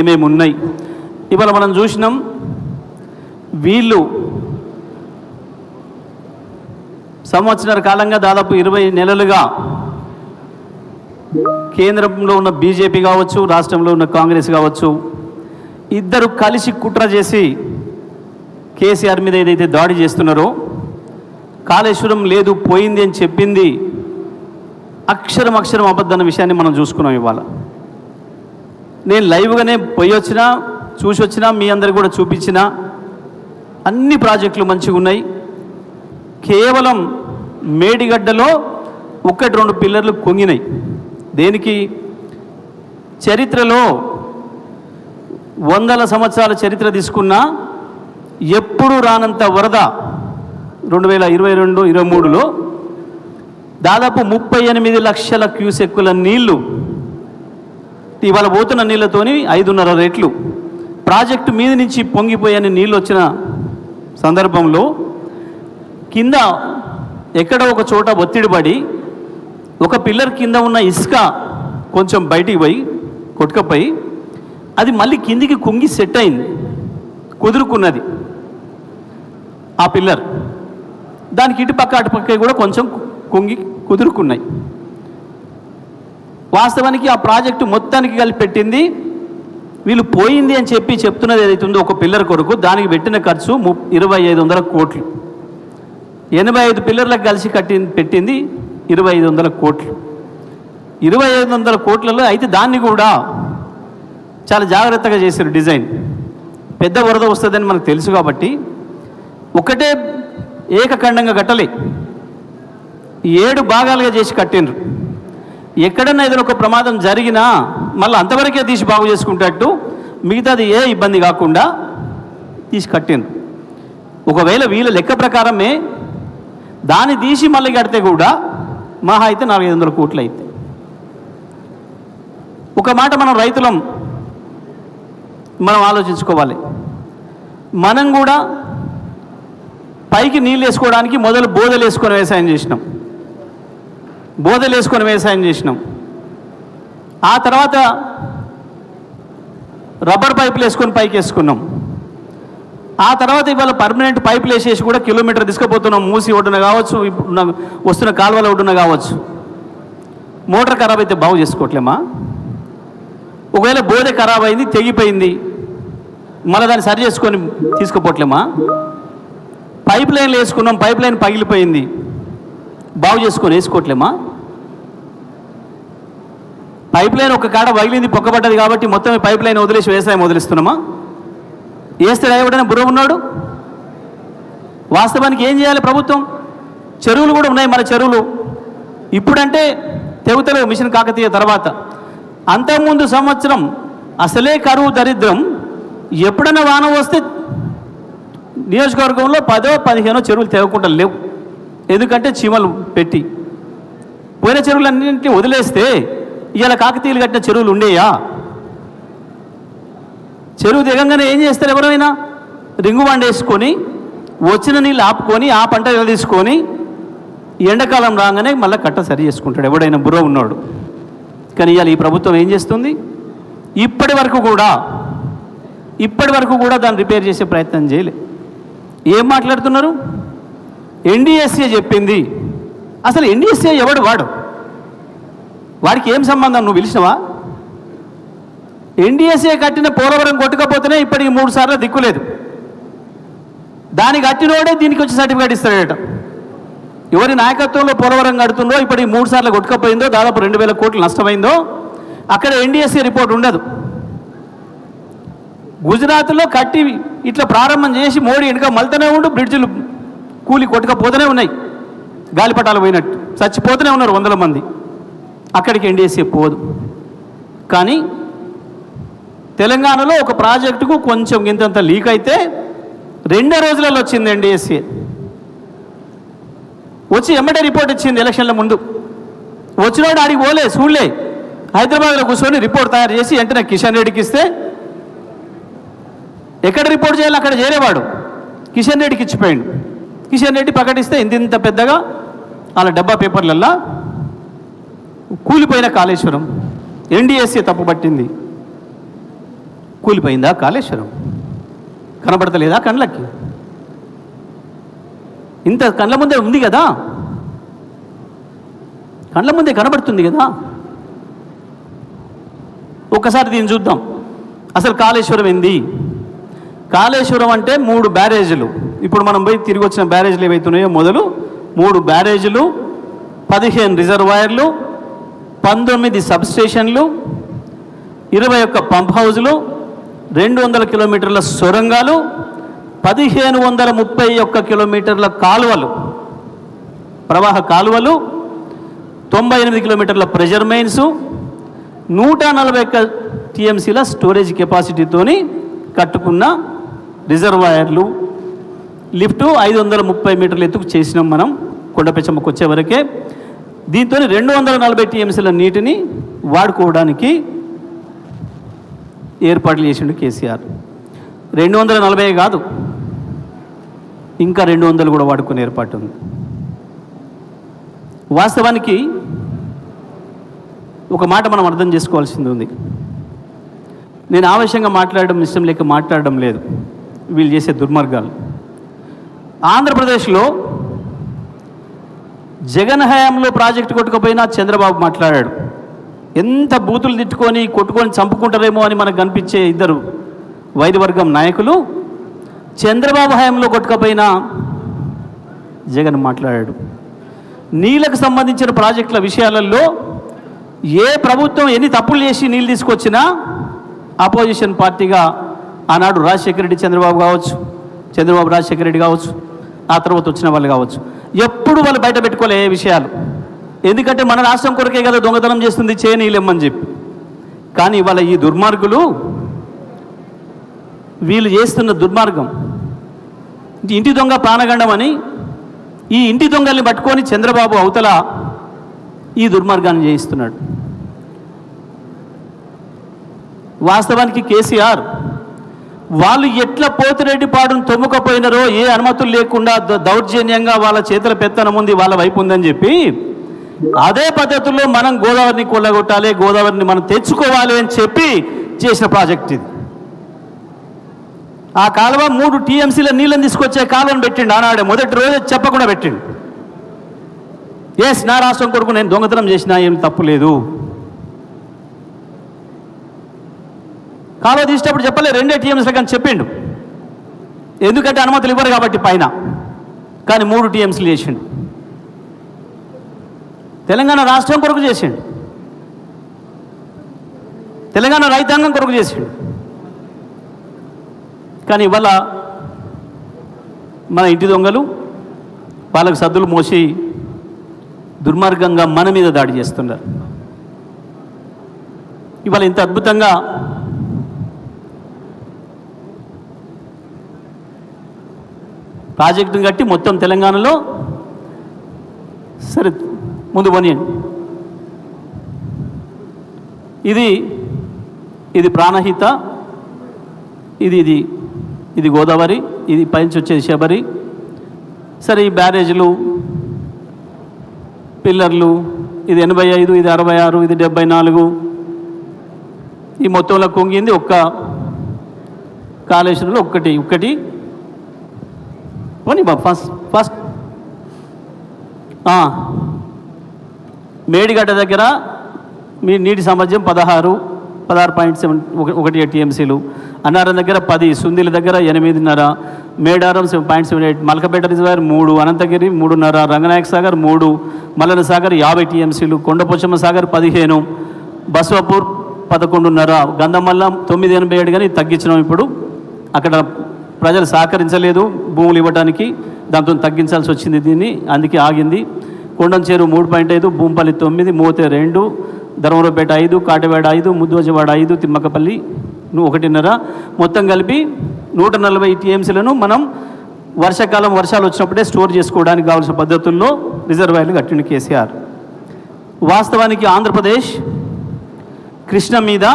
ఏమేమి ఉన్నాయి ఇవాళ మనం చూసినాం. వీళ్ళు సంవత్సరాల కాలంగా దాదాపు 20 నెలలుగా కేంద్రంలో ఉన్న బీజేపీ కావచ్చు, రాష్ట్రంలో ఉన్న కాంగ్రెస్ కావచ్చు, ఇద్దరు కలిసి కుట్ర చేసి కేసీఆర్ మీద ఏదైతే దాడి చేస్తున్నారో, కాళేశ్వరం లేదు పోయింది అని చెప్పింది అక్షరం అబద్ధన్న విషయాన్ని మనం చూసుకున్నాం. ఇవాళ నేను లైవ్గానే పోయి వచ్చినా, చూసి వచ్చినా, మీ అందరికి కూడా చూపించిన అన్ని ప్రాజెక్టులు మంచిగా ఉన్నాయి. కేవలం మేడిగడ్డలో 1-2 పిల్లర్లు కుంగినాయి. దేనికి? చరిత్రలో 100 సంవత్సరాల చరిత్ర తీసుకున్నా ఎప్పుడు రానంత వరద 2022-23లో దాదాపు 38 లక్షల క్యూసెక్కుల నీళ్లు ఇవాళ పోతున్న నీళ్లతోని 5.5 రెట్లు ప్రాజెక్టు మీద నుంచి పొంగిపోయని నీళ్ళు వచ్చిన సందర్భంలో కింద ఎక్కడో ఒక చోట ఒత్తిడి పడి ఒక పిల్లర్ కింద ఉన్న ఇసుక కొంచెం బయటికి పోయి కొట్టుకపోయి అది మళ్ళీ కిందికి కుంగి సెట్ అయింది, కుదురుకున్నది ఆ పిల్లర్. దానికి ఇటుపక్క అటుపక్క కూడా కొంచెం కుంగి కుదురుకున్నాయి. వాస్తవానికి ఆ ప్రాజెక్టు మొత్తానికి కలిపి పెట్టింది వీళ్ళు పోయింది అని చెప్తున్నది ఏదైతే ఉందో ఒక పిల్లర్ కొరకు దానికి పెట్టిన ఖర్చు 2500 కోట్లు. 85 పిల్లర్లకు కలిసి పెట్టింది 2500 కోట్లు. 2500 కోట్లలో అయితే దాన్ని కూడా చాలా జాగ్రత్తగా చేశారు డిజైన్. పెద్ద వరద వస్తుందని మనకు తెలుసు కాబట్టి ఒకటే ఏకఖండంగా కట్టలే, 7 భాగాలుగా చేసి కట్టిండ్రు. ఎక్కడన్నా ఏదైనా ఒక ప్రమాదం జరిగినా మళ్ళీ అంతవరకే తీసి బాగు చేసుకుంటట్టు మిగతాది ఏ ఇబ్బంది కాకుండా తీసి కట్టిండ్రు. ఒకవేళ వీళ్ళ లెక్క ప్రకారమే దాన్ని తీసి మళ్ళీ కడితే కూడా మహా అయితే 400-500 కోట్లు అయితే. ఒక మాట మనం రైతులం మనం ఆలోచించుకోవాలి. మనం కూడా పైకి నీళ్ళు వేసుకోవడానికి మొదలు బోదలు వేసుకొని వ్యవసాయం చేసినాం. ఆ తర్వాత రబ్బర్ పైపులు వేసుకొని పైకి వేసుకున్నాం. ఆ తర్వాత ఇవాళ పర్మనెంట్ పైపులు వేసేసి కూడా కిలోమీటర్ తీసుకుపోతున్నాం. మూసి ఒడ్డున కావచ్చు, ఇప్పుడు వస్తున్న కాలువల ఒడ్డున కావచ్చు. మోటార్ ఖరాబ్ అయితే బాగు చేసుకోవట్లేమా? ఒకవేళ బోధే ఖరాబ్ అయింది, తెగిపోయింది, మళ్ళీ దాన్ని సరి చేసుకొని తీసుకుపోవట్లేమా? పైప్ లైన్లు వేసుకున్నాం, పైప్ లైన్ పగిలిపోయింది, బాగు చేసుకొని వేసుకోవట్లేమా? పైప్ లైన్ ఒక కాడ పగిలింది, పొక్కబడ్డది కాబట్టి మొత్తం పైప్ లైన్ వదిలేసి వ్యవసాయం వదిలిస్తున్నామా? వేస్తే ఎవడైనా బుర్ర ఉన్నాడు? వాస్తవానికి ఏం చేయాలి ప్రభుత్వం? చెరువులు కూడా ఉన్నాయి మన చెరువులు. ఇప్పుడంటే తెగుతలేవు మిషన్ కాకతీయ తర్వాత. అంతకుముందు సంవత్సరం అసలే కరువు దరిద్రం. ఎప్పుడైనా వాన వస్తే నియోజకవర్గంలో 10-15 చెరువులు తెగకుండా లేవు. ఎందుకంటే చీమలు పెట్టి పోయిన చెరువులన్నింటినీ వదిలేస్తే ఇవాళ కాకతీయులు కట్టిన చెరువులు ఉండేయా? చెరువు దిగంగానే ఏం చేస్తారు? ఎవరైనా రింగు బండ వేసుకొని వచ్చిన నీళ్ళు ఆపుకొని ఆ పంట తీసుకొని ఎండాకాలం రాగానే మళ్ళీ కట్ట సరి చేసుకుంటాడు ఎవడైనా బుర్ర ఉన్నాడు. కానీ ఇవాళ ఈ ప్రభుత్వం ఏం చేస్తుంది? ఇప్పటి వరకు కూడా దాన్ని రిపేర్ చేసే ప్రయత్నం చేయలే. ఏం మాట్లాడుతున్నారు? ఎన్డీఎస్ఏ చెప్పింది. అసలు ఎన్డీఎస్ఏ ఎవడు? వాడికి ఏం సంబంధం? నువ్వు పిలిచినవా? ఎన్డీఎస్ఏ కట్టిన పోలవరం కొట్టుకపోతేనే ఇప్పటికి 3 సార్లు దిక్కులేదు. దానికి కట్టినోడే దీనికి వచ్చి సర్టిఫికేట్ ఇస్తాడట. ఎవరి నాయకత్వంలో పోలవరం కడుతుందో ఇప్పటికి 3 సార్లు కొట్టుకపోయిందో, దాదాపు 2000 కోట్లు నష్టమైందో అక్కడ ఎన్డీఎస్ఏ రిపోర్ట్ ఉండదు. గుజరాత్లో కట్టి ఇట్లా ప్రారంభం చేసి మోడీ వెనుక మళ్తూనే ఉండు, బ్రిడ్జిలు కూలి కొట్టుకపోతూనే ఉన్నాయి, గాలిపటాలు పోయినట్టు చచ్చిపోతూనే ఉన్నారు 100 మంది. అక్కడికి ఎన్డీఎస్ఏ పోదు. కానీ తెలంగాణలో ఒక ప్రాజెక్టుకు కొంచెం ఇంతంత లీక్ అయితే 2 రోజులలో వచ్చింది ఎన్డీఎస్ఏ. వచ్చి ఎమ్మటే రిపోర్ట్ ఇచ్చింది ఎలక్షన్ల ముందు. వచ్చినోడు ఆడికి పోలే, చూడలే, హైదరాబాద్లో కూర్చొని రిపోర్ట్ తయారు చేసి వెంటనే కిషన్ రెడ్డికి ఇస్తే ఎక్కడ రిపోర్ట్ చేయాలి అక్కడ చేరేవాడు. కిషన్ రెడ్డికి ఇచ్చిపోయిండు. కిషన్ రెడ్డి ప్రకటిస్తే ఇంత పెద్దగా వాళ్ళ డబ్బా పేపర్లల్లా కూలిపోయిన కాళేశ్వరం ఎన్డీఎస్ఏ తప్పుపట్టింది. కూలిపోయిందా కాళేశ్వరం? కనబడతలేదా కళ్ళకి? ఇంత కళ్ళ ముందే ఉంది కదా, కళ్ళ ముందే కనబడుతుంది కదా. ఒక్కసారి దీన్ని చూద్దాం. అసలు కాళేశ్వరం ఏంది? కాళేశ్వరం అంటే 3 బ్యారేజీలు. ఇప్పుడు మనం పోయి తిరిగి వచ్చిన బ్యారేజీలు ఏవైతున్నాయో మొదలు 3 బ్యారేజీలు, 15 రిజర్వాయర్లు, 19 సబ్స్టేషన్లు, 21 పంప్ హౌజులు, 200 కిలోమీటర్ల సొరంగాలు, 1531 కిలోమీటర్ల కాలువలు, ప్రవాహ కాలువలు, 98 కిలోమీటర్ల ప్రెజర్ మెయిన్స్, 141 టీఎంసీల స్టోరేజ్ కెపాసిటీతోని కట్టుకున్న రిజర్వాయర్లు, లిఫ్టు 530 మీటర్ల ఎత్తుకు చేసినాం మనం కొండపెచ్చమ్మకు వచ్చే వరకే. దీంతో 240 టీఎంసీల నీటిని వాడుకోవడానికి ఏర్పాట్లు చేసిండు కేసీఆర్. 240 కాదు, ఇంకా 200 కూడా వాడుకునే ఏర్పాటు ఉంది. వాస్తవానికి ఒక మాట మనం అర్థం చేసుకోవాల్సింది ఉంది. నేను ఆవేశంగా మాట్లాడడం ఇష్టం లేక మాట్లాడడం లేదు, వీళ్ళు చేసే దుర్మార్గాలు. ఆంధ్రప్రదేశ్లో జగన్ హయాంలో ప్రాజెక్టు కొట్టుకుపోయినా చంద్రబాబు మాట్లాడాడు. ఎంత బూతులు తిట్టుకొని కొట్టుకొని చంపుకుంటారేమో అని మనకు కనిపించే ఇద్దరు వైద్యవర్గం నాయకులు చంద్రబాబు హయాంలో కొట్టుకపోయినా జగన్ మాట్లాడాడు. నీళ్ళకు సంబంధించిన ప్రాజెక్టుల విషయాలలో ఏ ప్రభుత్వం ఎన్ని తప్పులు చేసి నీళ్ళు తీసుకొచ్చినా ఆపోజిషన్ పార్టీగా ఆనాడు రాజశేఖర రెడ్డి చంద్రబాబు కావచ్చు, చంద్రబాబు రాజశేఖర రెడ్డి కావచ్చు, ఆ తర్వాత వచ్చిన వాళ్ళు కావచ్చు, ఎప్పుడు వాళ్ళు బయట పెట్టుకోలే ఏ విషయాలు. ఎందుకంటే మన రాష్ట్రం కొరకే కదా దొంగతనం చేస్తుంది, చేయనీయలేమని చెప్పి. కానీ ఇవాళ ఈ దుర్మార్గులు వీళ్ళు చేస్తున్న దుర్మార్గం ఇంటి దొంగ ప్రాణగండం అని, ఈ ఇంటి దొంగల్ని పట్టుకొని చంద్రబాబు అవతల ఈ దుర్మార్గాన్ని చేయిస్తున్నాడు. వాస్తవానికి కేసీఆర్ వాళ్ళు ఎట్లా పోతిరెడ్డిపాడును తొమ్ముకపోయినారో, ఏ అనుమతులు లేకుండా దౌర్జన్యంగా వాళ్ళ చేతుల పెత్తనం ఉంది, వాళ్ళ వైపు ఉందని చెప్పి, అదే పద్ధతుల్లో మనం గోదావరిని కొల్లగొట్టాలి, గోదావరిని మనం తెచ్చుకోవాలి అని చెప్పి చేసిన ప్రాజెక్ట్ ఇది. ఆ కాలువ 3 టీఎంసీల నీళ్ళని తీసుకొచ్చే కాలువను పెట్టిండు ఆనాడే, మొదటి రోజే చెప్పకుండా పెట్టిండు. ఎస్, నా రాష్ట్రం కొరకు నేను దొంగతనం చేసినా ఏం తప్పు లేదు. కాలువ తీసేటప్పుడు చెప్పలే 2 టీఎంసీలు కానీ చెప్పిండు, ఎందుకంటే అనుమతులు ఇవ్వరు కాబట్టి పైన. కానీ 3 టీఎంసీలు చేసిండు. తెలంగాణ రాష్ట్రం కొరకు చేసిండు, తెలంగాణ రైతాంగం కొరకు చేసిండు. కానీ ఇవాళ మన ఇంటి దొంగలు వాళ్ళకు సద్దులు మోసి దుర్మార్గంగా మన మీద దాడి చేస్తున్నారు. ఇవాళ ఇంత అద్భుతంగా ప్రాజెక్టును కట్టి మొత్తం తెలంగాణలో, సరే ముందు పోనీయండి, ఇది ప్రాణహిత, ఇది గోదావరి, ఇది పైనుంచి వచ్చేది శబరి. సరే ఈ బ్యారేజ్లు, పిల్లర్లు, ఇది 85, ఇది 66, ఇది 74, ఈ మొత్తంలో కుంగింది ఒక్క కాళేశ్వరంలో ఒక్కటి పోనీ బాబు. ఫస్ట్ మేడిగడ్డ దగ్గర మీ నీటి సామర్థ్యం 16.7 టీఎంసీలు, అన్నారం దగ్గర 10, సుందిల దగ్గర 8.5, మేడారం 7.78, మల్కపేట రిజర్వాయర్ 3, అనంతగిరి 3.5, రంగనాయక సాగర్ 3, మల్లన సాగర్ 50 టీఎంసీలు, కొండపోచమ్మ సాగర్ 15, బస్వాపూర్ 11.5, గంధమల్ల 9.87, కానీ తగ్గించినాం. ఇప్పుడు అక్కడ ప్రజలు సహకరించలేదు భూములు ఇవ్వడానికి, దాంతో తగ్గించాల్సి వచ్చింది దీన్ని, అందుకే ఆగింది. కొండంచేరు 3.5, భూంపల్లి 9, మోతే 2, ధర్మవరపేట 5, కాటవేడ 5, ముద్దువజవాడ 5, తిమ్మకపల్లి 1.5, మొత్తం కలిపి 140 టీఎంసీలను మనం వర్షాకాలం వర్షాలు వచ్చినప్పుడే స్టోర్ చేసుకోవడానికి కావాల్సిన పద్ధతుల్లో రిజర్వాయర్లు కట్టిండు కేసీఆర్. వాస్తవానికి ఆంధ్రప్రదేశ్ కృష్ణ మీద